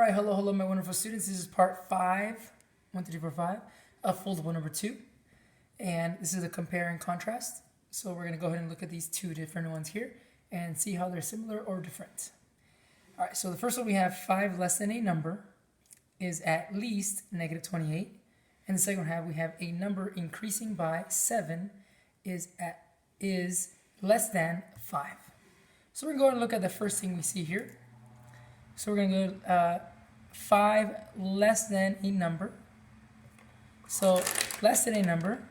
All right, hello, my wonderful students. This is part 5, 1, 2, 3, 4, 5, of Foldable number 2. And this is a compare and contrast. So we're going to go ahead and look at these two different ones here and see how they're similar or different. All right, so the first one we have 5 less than a number is at least negative 28. And the second one we have a number increasing by 7 is less than 5. So we're going to go ahead and look at the first thing we see here. So we're going to go 5 less than a number. So less than a number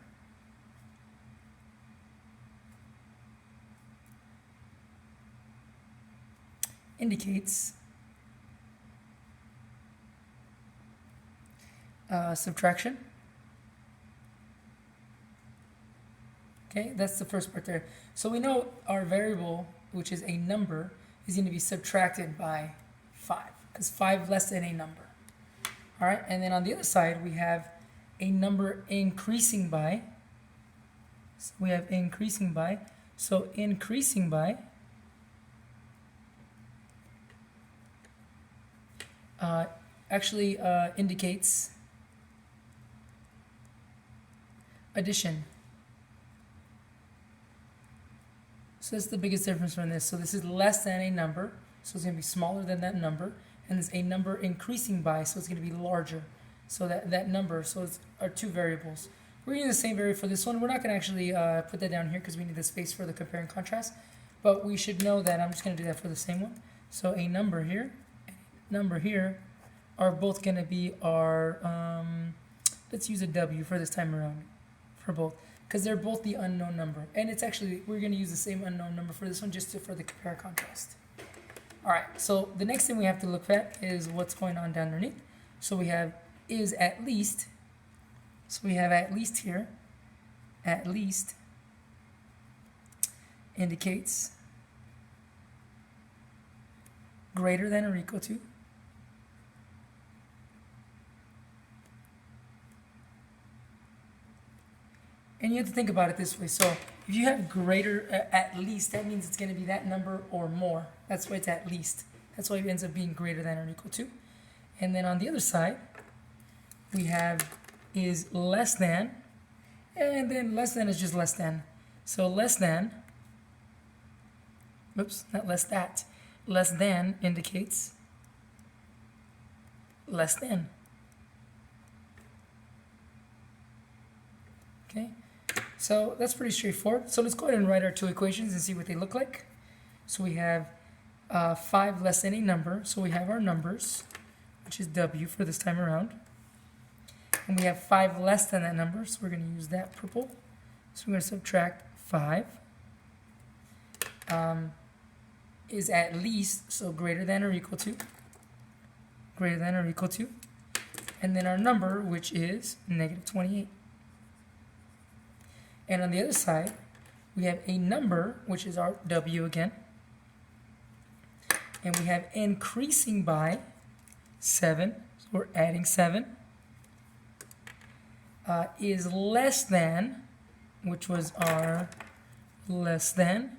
indicates subtraction. Okay, that's the first part there. So we know our variable, which is a number, is going to be subtracted by 5, because 5 less than a number. All right, and then on the other side, we have a number increasing by. So we have increasing by. So increasing by actually indicates addition. So that's the biggest difference from this. So this is less than a number, so it's going to be smaller than that number, and there's a number increasing by, so it's going to be larger. So that number, so it's our two variables. We're using the same variable for this one. We're not going to actually put that down here because we need the space for the compare and contrast, but we should know that. I'm just going to do that for the same one. So a number here, and a number here are both going to be our, let's use a W for this time around, for both, because they're both the unknown number. And it's actually, we're going to use the same unknown number for this one just for the compare and contrast. All right, so the next thing we have to look at is what's going on down underneath. So we have is at least. So we have at least here. At least indicates greater than or equal to. And you have to think about it this way. So if you have greater at least, that means it's going to be that number or more. That's why it's at least. That's why it ends up being greater than or equal to. And then on the other side, we have is less than. And then less than is just less than. So less than, oops, not less that. Less than indicates less than. Okay. So that's pretty straightforward. So let's go ahead and write our two equations and see what they look like. So we have 5 less than a number. So we have our numbers, which is W for this time around. And we have 5 less than that number, so we're going to use that purple. So we're going to subtract 5. Is at least, so greater than or equal to. Greater than or equal to. And then our number, which is negative 28. And on the other side, we have a number, which is our W again. And we have increasing by 7. So we're adding 7. Is less than, which was our less than.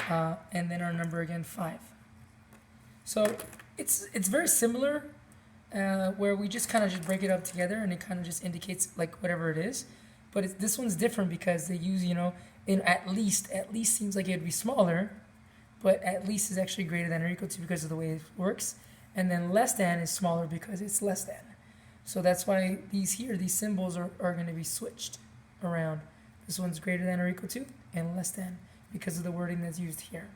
And then our number again, 5. So it's very similar, where we just kind of just break it up together, and it kind of just indicates like whatever it is. But this one's different because they use, in at least seems like it would be smaller, but at least is actually greater than or equal to because of the way it works. And then less than is smaller because it's less than. So that's why these symbols are going to be switched around. This one's greater than or equal to and less than because of the wording that's used here.